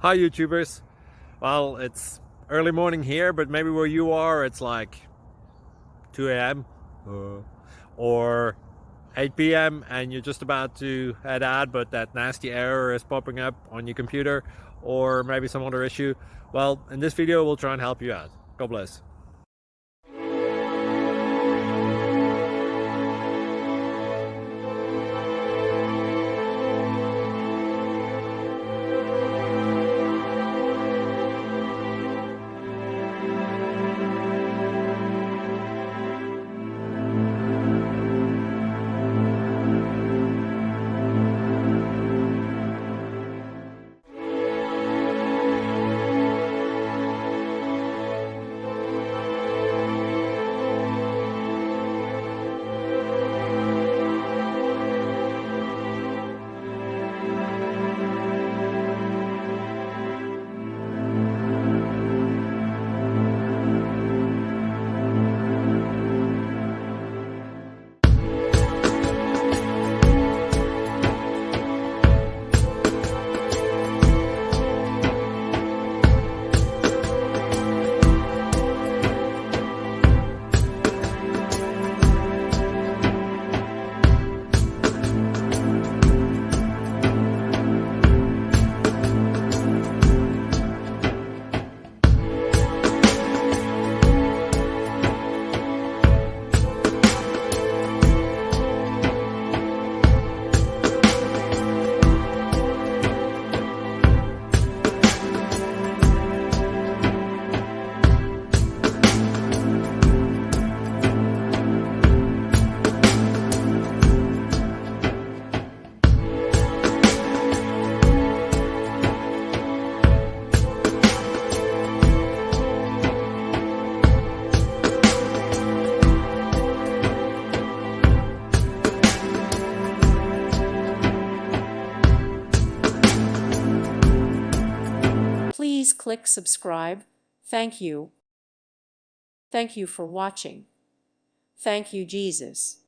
Hi YouTubers. Well, it's early morning here, but maybe where you are it's like 2 a.m. or 8 p.m. and you're just about to head out, but that nasty error is popping up on your computer, or maybe some other issue. Well, in this video we'll try and help you out. God bless. Please click subscribe. Thank you. Thank you for watching. Thank you, Jesus.